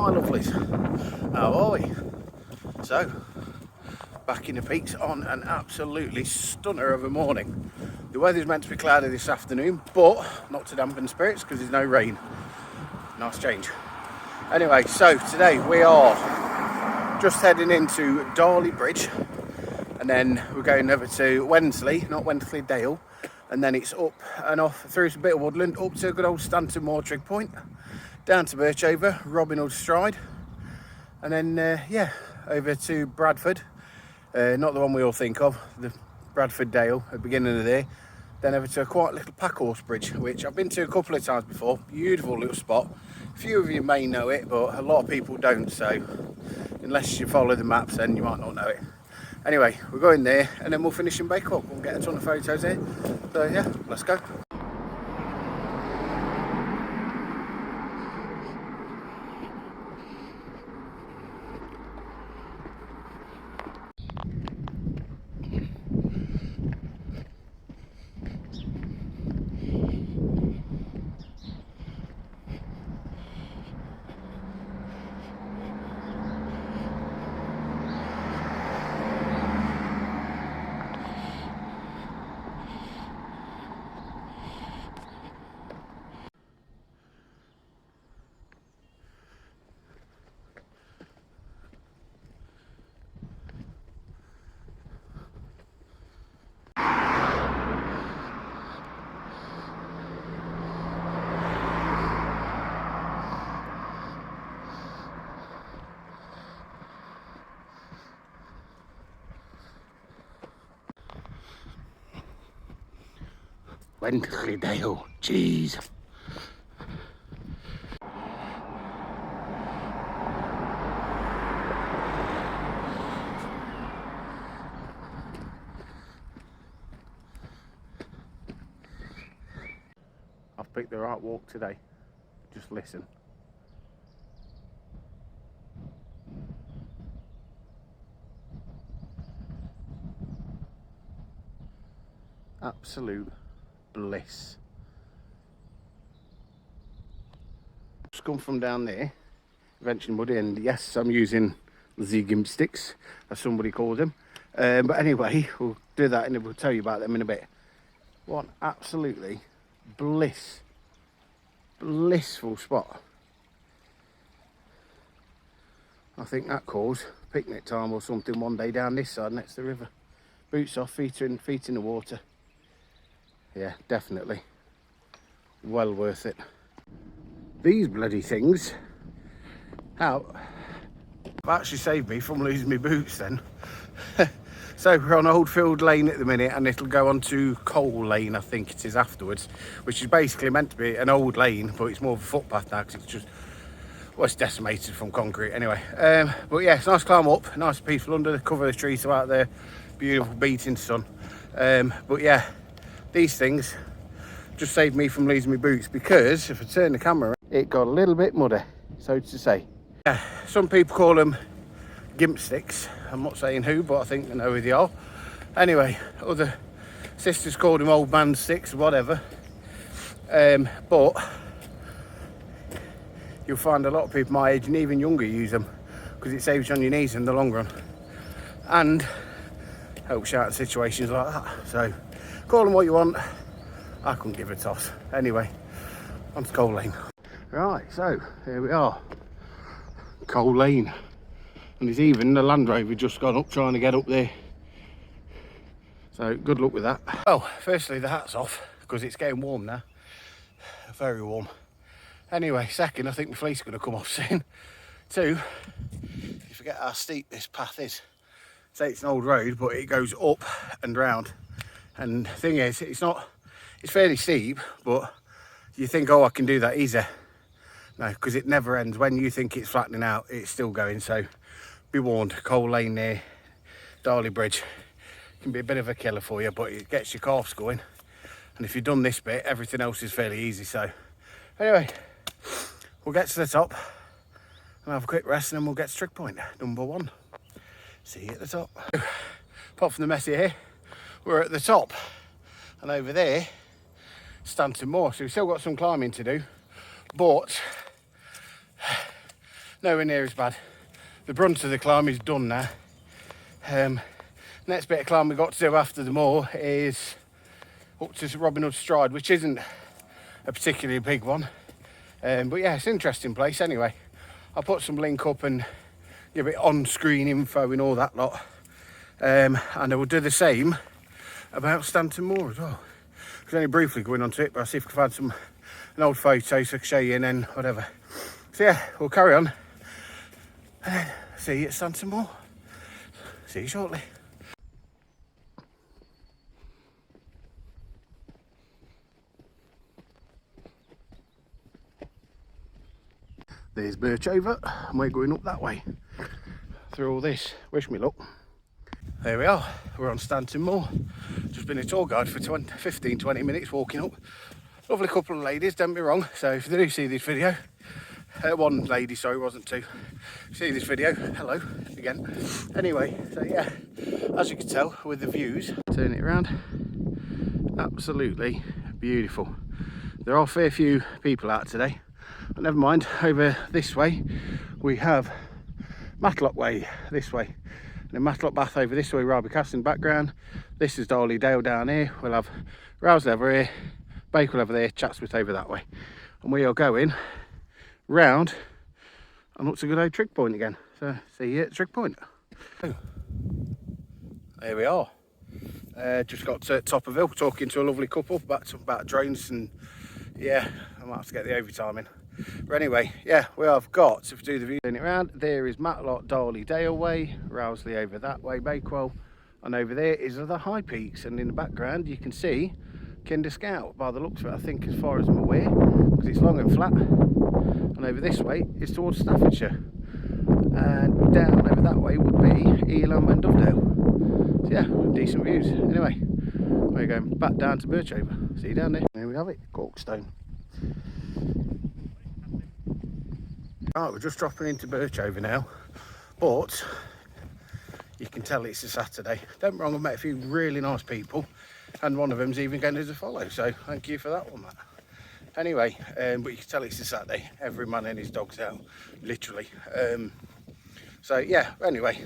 my lovelies, how are we? So, back in the peaks on an absolutely stunner of a morning. The weather's meant to be cloudy this afternoon, but not to dampen spirits because there's no rain. Nice change. Anyway, so today we are just heading into Darley Bridge, and then we're going over to Wensley, not Wensley Dale, and then it's up and off through a bit of woodland, up to a good old Stanton Moor trig point, down to Birchover, Robin Hood Stride, and then yeah, over to Bradford, not the one we all think of, the Bradford Dale at the beginning of the day, then over to a quite little pack horse bridge, which I've been to a couple of times before. Beautiful little spot. A few of you may know it, but a lot of people don't, so unless you follow the maps then you might not know it. Anyway, we're going there and then we'll finish in Bakewell. We'll get a ton of photos here. So yeah, let's go. Wensley Dale, jeez. I've picked the right walk today. Just listen. Absolute bliss. Just come from down there, eventually muddy, and yes, I'm using the gimp sticks, as somebody calls them. But anyway, we'll do that and we'll tell you about them in a bit. What absolutely blissful spot. I think that calls picnic time or something one day down this side next to the river. Boots off, feet in the water. Yeah, definitely. Well worth it. These bloody things have actually saved me from losing my boots then. So we're on Oldfield Lane at the minute, and it'll go on to Coal Lane, I think it is, afterwards, which is basically meant to be an old lane, but it's more of a footpath now because it's just, well, it's decimated from concrete anyway. But yeah, it's nice climb up, nice and peaceful under the cover of the trees out there, beautiful beating sun. But yeah, these things just saved me from losing my boots, because if I turn the camera, it got a little bit muddy, so to say. Yeah, some people call them gimp sticks. I'm not saying who, but I think they know who they are. Anyway, other sisters called them old man sticks, whatever. But you'll find a lot of people my age and even younger use them, because it saves you on your knees in the long run and helps you out in situations like that. So call them what you want, I couldn't give a toss. Anyway, on to Coal Lane. Right, so here we are, Coal Lane. And there's even the Land Rover just gone up trying to get up there. So good luck with that. Well, firstly the hat's off because it's getting warm now. Very warm. Anyway, second, I think my fleece's going to come off soon. Two, you forget how steep this path is. Say it's an old road, but it goes up and round. And the thing is, it's fairly steep, but you think, oh, I can do that easy. No, because it never ends. When you think it's flattening out, it's still going. So be warned, Coal Lane there, Darley Bridge, can be a bit of a killer for you, but it gets your calves going. And if you've done this bit, everything else is fairly easy. So anyway, we'll get to the top and have a quick rest, and then we'll get to trig point number 1. See you at the top. Apart from the mess here, we're at the top, and over there, Stanton Moor. So we've still got some climbing to do, but nowhere near as bad. The brunt of the climb is done now. Next bit of climb we've got to do after the moor is up to Robin Hood Stride, which isn't a particularly big one. But yeah, it's an interesting place anyway. I'll put some link up and give it on-screen info and all that lot. And I will do the same about Stanton Moor as well. I was only briefly going onto it, but I'll see if I can find an old photo so I can show you and then whatever. So yeah, we'll carry on. And then see you at Stanton Moor. See you shortly. There's Birchover, and we're going up that way through all this. Wish me luck. There we are, we're on Stanton Moor. Just been a tour guide for 15-20 minutes walking up. Lovely couple of ladies, don't be wrong. So if they do see this video, one lady, sorry, wasn't two. See this video, hello again. Anyway, so yeah, as you can tell with the views, turn it around, absolutely beautiful. There are a fair few people out today. But never mind, over this way we have Matlock Way this way, and then Matlock Bath over this way, Raby Castle in the background. This is Darley Dale down here. We'll have Rowsley over here, Bakewell over there, Chatsworth over that way, and we are going round and up to good old Trig Point again. So see you at Trig Point. There we are. Just got to top of hill talking to a lovely couple about drones, and yeah, I might have to get the overtime in. But anyway, yeah, we have got to do the view. Turn it around. There is Matlock, Darley Dale way, Rowsley over that way, Bakewell, and over there is the high peaks, and in the background you can see Kinder Scout by the looks of it, I think, as far as I'm aware, because it's long and flat. And over this way is towards Staffordshire, and down over that way would be Elam and Dovedale. So yeah, decent views. Anyway, we're going back down to Birchover. See you down there. There we have it, Corkstone. Right, we're just dropping into Birchover now, but you can tell it's a Saturday. Don't get me wrong, I've met a few really nice people, and one of them's even going as a follow, so thank you for that one, Matt. Anyway, but you can tell it's a Saturday. Every man and his dog's out, literally. So yeah, anyway,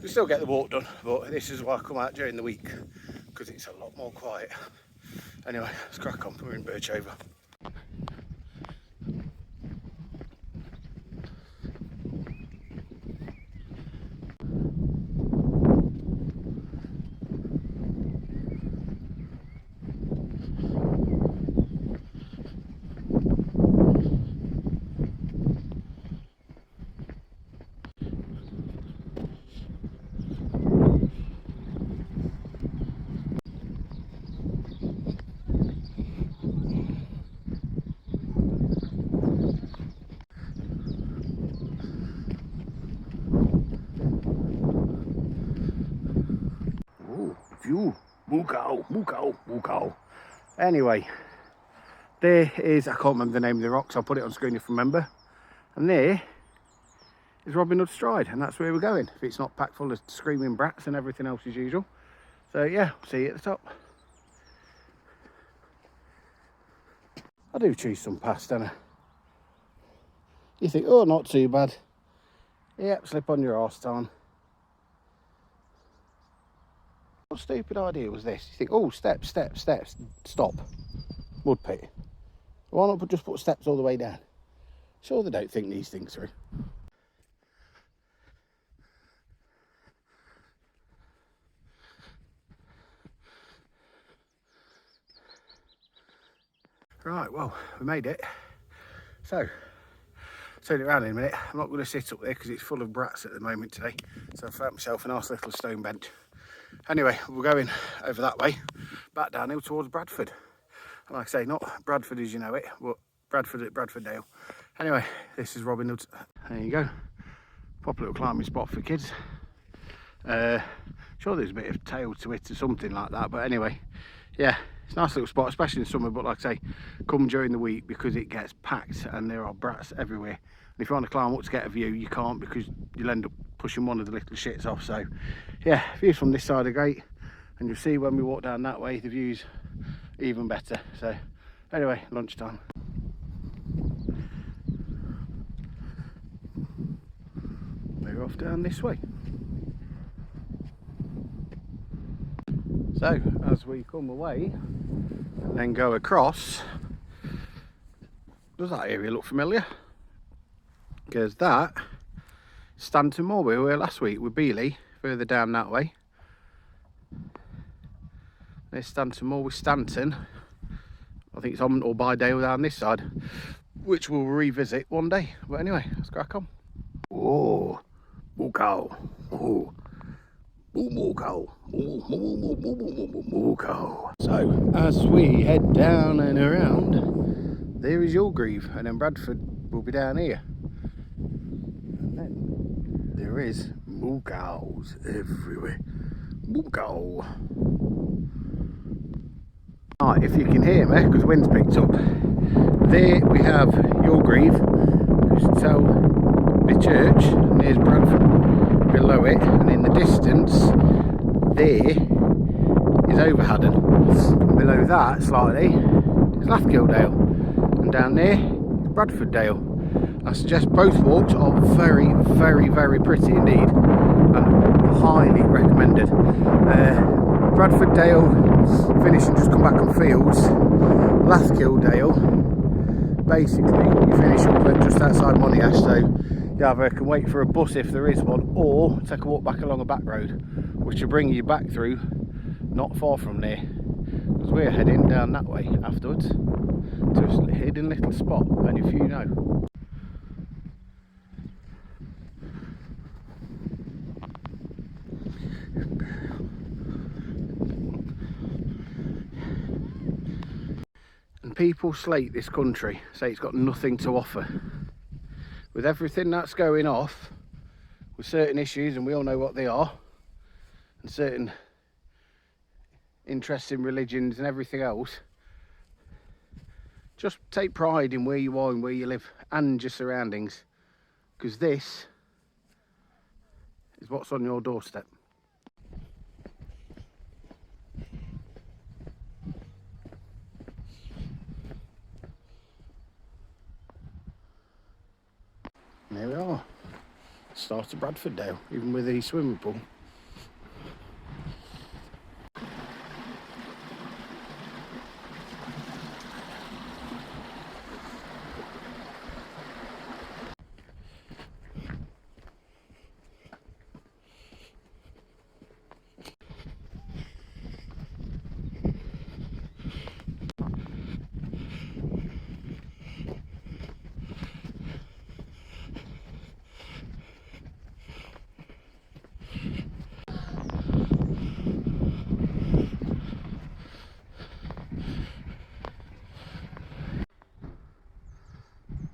we still get the walk done, but this is why I come out during the week, because it's a lot more quiet. Anyway, let's crack on. We're in Birchover. Mukau. Anyway, there is, I can't remember the name of the rocks, I'll put it on screen if you remember. And there is Robin Hood Stride, and that's where we're going, if it's not packed full of screaming brats and everything else as usual. So yeah, see you at the top. I do choose some past, don't I? You think, oh, not too bad. Yep, slip on your arse, Tom. What stupid idea was this? You think, oh, steps, stop. Mud pit. Why not just put steps all the way down? Sure, they don't think these things through. Right, well, we made it. So, turn it around in a minute. I'm not going to sit up there because it's full of brats at the moment today. So I found myself a nice little stone bench. Anyway, we're going over that way, back downhill towards Bradford. And like I say, not Bradford as you know it, but Bradford at Bradfordale. Anyway, this is Robin Hood. There you go. Pop a little climbing spot for kids. Sure there's a bit of tail to it or something like that, but anyway, yeah, it's a nice little spot, especially in summer, but like I say, come during the week because it gets packed and there are brats everywhere. And if you want to climb up to get a view, you can't because you'll end up pushing one of the little shits off. So yeah, views from this side are great, and you'll see when we walk down that way the views even better. So anyway, lunchtime. we're off down this way. So as we come away and then go across, does that area look familiar? Because that Stanton Moor, we were last week with Beeley, further down that way. There's Stanton Moor with Stanton. I think it's on or by Dale down this side, which we'll revisit one day. But anyway, let's crack on. Oh, Mooko. Oh, Mooko. Mooko. So, as we head down and around, there is Yorgreave, and then Bradford will be down here. And then there is Mookos everywhere. Mooko. Right, if you can hear me, because the wind's picked up. There we have Yorgreave, so the church, and there's Bradford below it, and in the distance there is Overhaddon. And below that slightly is Lathkildale, and down there is Bradford Dale. I suggest both walks are very, very, very pretty indeed, and highly recommended. Bradford Dale finish and just come back on fields. Lathkildale, basically you finish up at just outside Monash, so you either can wait for a bus if there is one, or take a walk back along a back road, which will bring you back through not far from there, because we're heading down that way afterwards to a hidden little spot, and if you know. People slate this country, say it's got nothing to offer. With everything that's going off, with certain issues, and we all know what they are, and certain interests in religions and everything else, just take pride in where you are and where you live and your surroundings, because this is what's on your doorstep. And there we are, start of Bradford Dale, even with the swimming pool.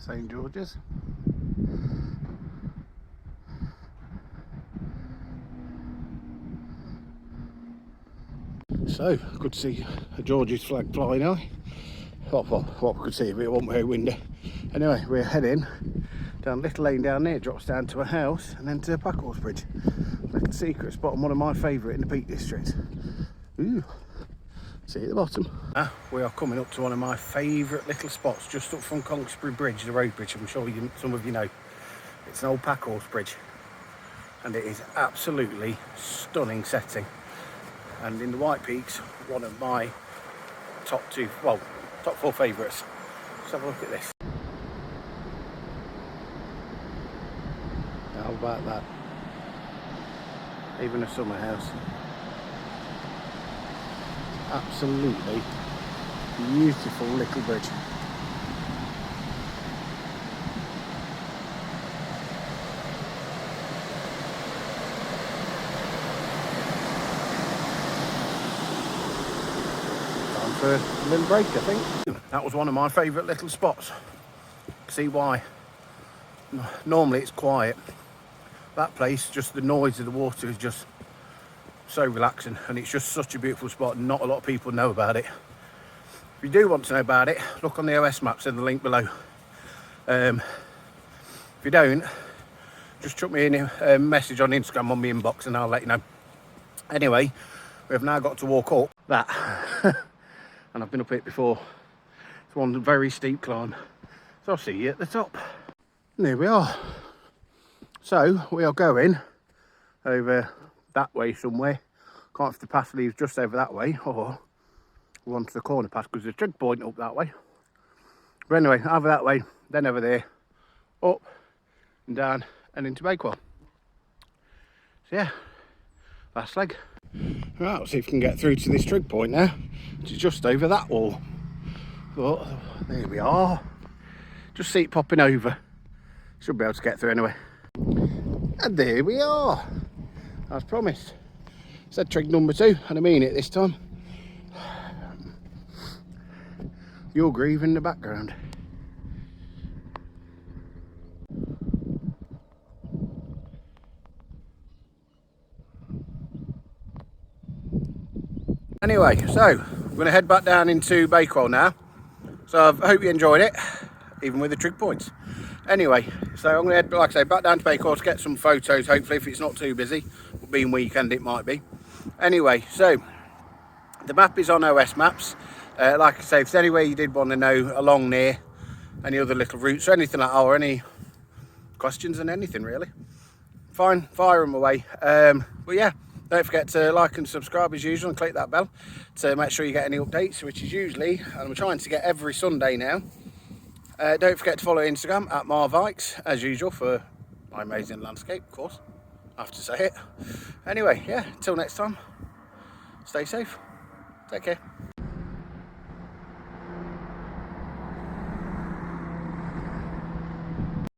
St George's. So, good to see a George's flag flying now. What we could see, but it wasn't very windy. Anyway, we're heading down a little lane down there, drops down to a house, and then to Bakewell Bridge. Little secret spot, and one of my favourite in the Peak District. Ooh. See at the bottom. We are coming up to one of my favourite little spots just up from Conksbury Bridge, the road bridge. I'm sure some of you know. It's an old pack horse bridge, and it is absolutely stunning setting. And in the White Peaks, one of my top 4 favourites. Let's have a look at this. How about that? Even a summer house. Absolutely beautiful little bridge. Time for a little break, I think. That was one of my favourite little spots. See why? Normally it's quiet. That place, just the noise of the water is just so relaxing, and it's just such a beautiful spot. Not a lot of people know about it. If you do want to know about it, look on the OS maps in the link below. If you don't, just chuck me a message on Instagram on my inbox and I'll let you know. Anyway, we have now got to walk up that and I've been up it before. It's one very steep climb, so I'll see you at the top. And there we are. So we are going over that way somewhere. Can't have the path leaves just over that way, or we want the corner path because there's a trig point up that way. But anyway, over that way, then over there, up and down and into Bakewell. So yeah, last leg. Right, let's see if we can get through to this trig point now, which is just over that wall. But there we are. Just see it popping over. Should be able to get through anyway. And there we are, as promised. Said trig number 2, and I mean it this time. You're grieving in the background. Anyway, so I'm going to head back down into Bakewell now. So I hope you enjoyed it, even with the trig points. Anyway, so I'm going to head, like I say, back down to Bakewell to get some photos, hopefully, if it's not too busy. Being weekend, it might be. Anyway, so the map is on OS Maps. Like I say, if there's any way you did want to know along there, any other little routes or anything like that, or any questions and anything really, fine, fire them away. But yeah, don't forget to like and subscribe as usual, and click that bell to make sure you get any updates, which is usually, and I'm trying to get every Sunday now. Don't forget to follow Instagram at Marvikes as usual for my amazing landscape, of course. I have to say it. Anyway, yeah, until next time, stay safe. Take care.